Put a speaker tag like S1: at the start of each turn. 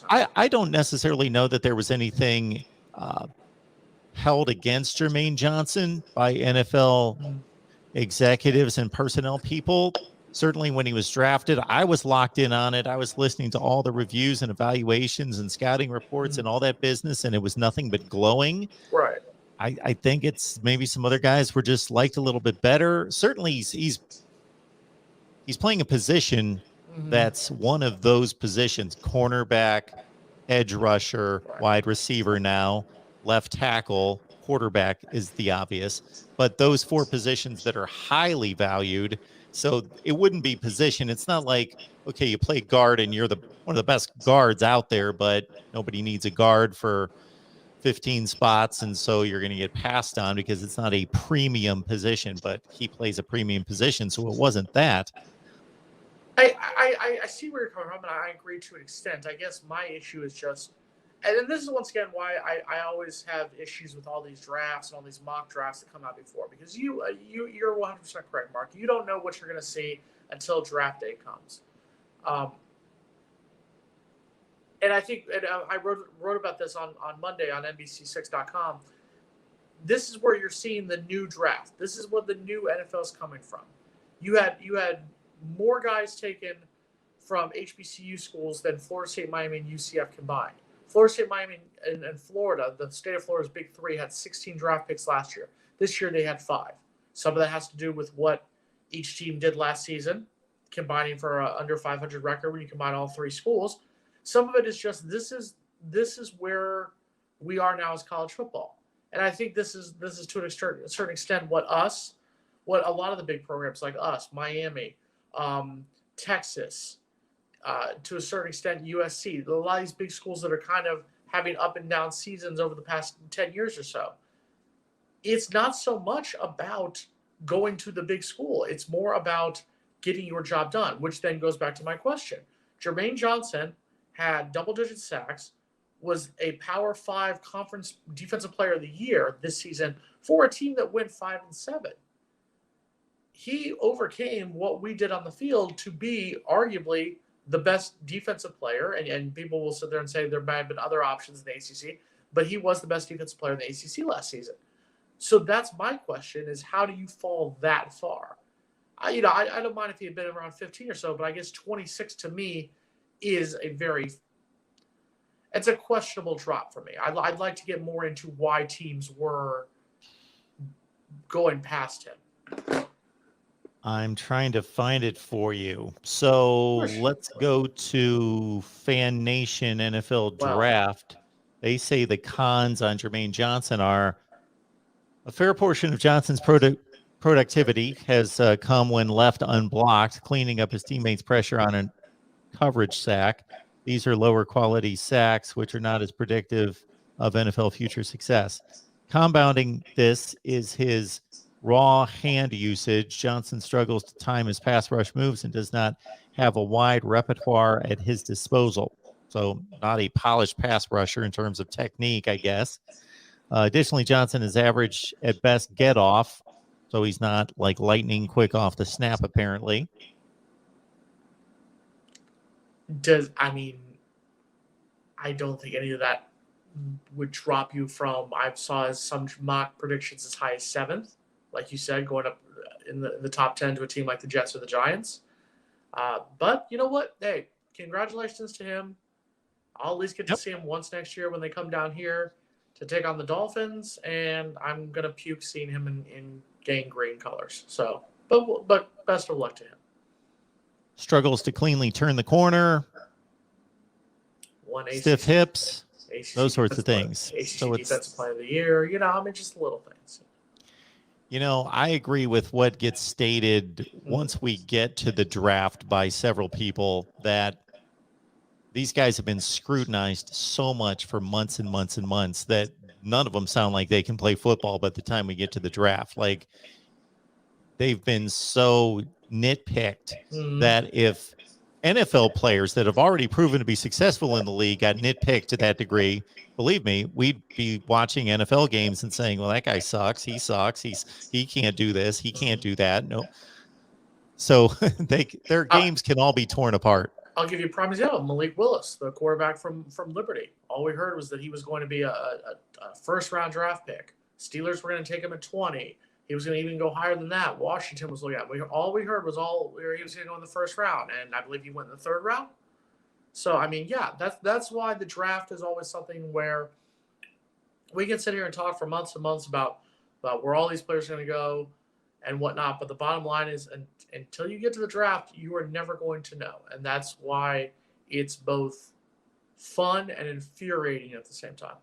S1: I don't necessarily know that there was anything held against Jermaine Johnson by NFL executives and personnel people. Certainly when he was drafted, I was locked in on it. I was listening to all the reviews and evaluations and scouting reports and all that business, and it was nothing but glowing.
S2: Right.
S1: I think it's maybe some other guys were just liked a little bit better. Certainly he's playing a position that's one of those positions: cornerback, edge rusher, wide receiver now, left tackle, quarterback is the obvious. But those four positions that are highly valued, so it wouldn't be position. It's not like, okay, you play guard and you're one of the best guards out there, but nobody needs a guard for 15 spots, and so you're going to get passed on because it's not a premium position, but he plays a premium position, so it wasn't that.
S2: I see where you're coming from, and I agree to an extent. I guess my issue is just, and this is once again why I always have issues with all these drafts and all these mock drafts that come out before, because you're 100% correct, Mark. You don't know what you're going to see until draft day comes. And I think, and I wrote about this on Monday on NBC6.com. This is where you're seeing the new draft. This is where the new NFL is coming from. You had more guys taken from HBCU schools than Florida State, Miami, and UCF combined. Florida State, Miami, and Florida, the state of Florida's big three, had 16 draft picks last year. This year they had 5. Some of that has to do with what each team did last season, combining for an under 500 record when you combine all 3 schools. Some of it is just this is where we are now as college football, and I think this is to a certain extent what a lot of the big programs like us, Miami, Texas, to a certain extent USC, a lot of these big schools that are kind of having up and down seasons over the past 10 years or so. It's not so much about going to the big school; it's more about getting your job done, which then goes back to my question. Jermaine Johnson had double-digit sacks, was a Power 5 conference defensive player of the year this season for a team that went 5-7. He overcame what we did on the field to be arguably the best defensive player, and people will sit there and say there might have been other options in the ACC, but he was the best defensive player in the ACC last season. So that's my question: is how do you fall that far? I don't mind if he had been around 15 or so, but I guess 26 to me is it's a questionable drop for me. I'd like to get more into why teams were going past him.
S1: I'm trying to find it for you. So let's go to Fan Nation NFL Draft. They say the cons on Jermaine Johnson are a fair portion of Johnson's productivity has come when left unblocked, cleaning up his teammates' pressure on a coverage sack. These are lower quality sacks, which are not as predictive of NFL future success. Compounding this is his raw hand usage. Johnson struggles to time his pass rush moves and does not have a wide repertoire at his disposal. So not a polished pass rusher in terms of technique, I guess. Additionally, Johnson is average at best get off, so he's not like lightning quick off the snap, apparently.
S2: I don't think any of that would drop you from, I saw some mock predictions as high as 7th, like you said, going up in the top 10 to a team like the Jets or the Giants. But you know what? Hey, congratulations to him. I'll at least get to see him once next year when they come down here to take on the Dolphins, and I'm going to puke seeing him in gang green colors. So, but best of luck to him.
S1: Struggles to cleanly turn the corner. Stiff hips, ACC those sorts of things.
S2: ACC so Defensive Player of the Year, just little things.
S1: I agree with what gets stated once we get to the draft by several people, that these guys have been scrutinized so much for months and months and months that none of them sound like they can play football by the time we get to the draft. Like, they've been so nitpicked that if NFL players that have already proven to be successful in the league got nitpicked to that degree, believe me, we'd be watching NFL games and saying, well, that guy sucks. He sucks. He can't do this. He can't do that. No. So their games can all be torn apart.
S2: I'll give you a prime example. Malik Willis, the quarterback from Liberty. All we heard was that he was going to be a first-round draft pick. Steelers were going to take him at 20. He was going to even go higher than that. Washington was looking at. All we heard was he was going to go in the first round, and I believe he went in the third round. So I mean, yeah, that's why the draft is always something where we can sit here and talk for months and months about where all these players are going to go and whatnot. But the bottom line is, until you get to the draft, you are never going to know, and that's why it's both fun and infuriating at the same time.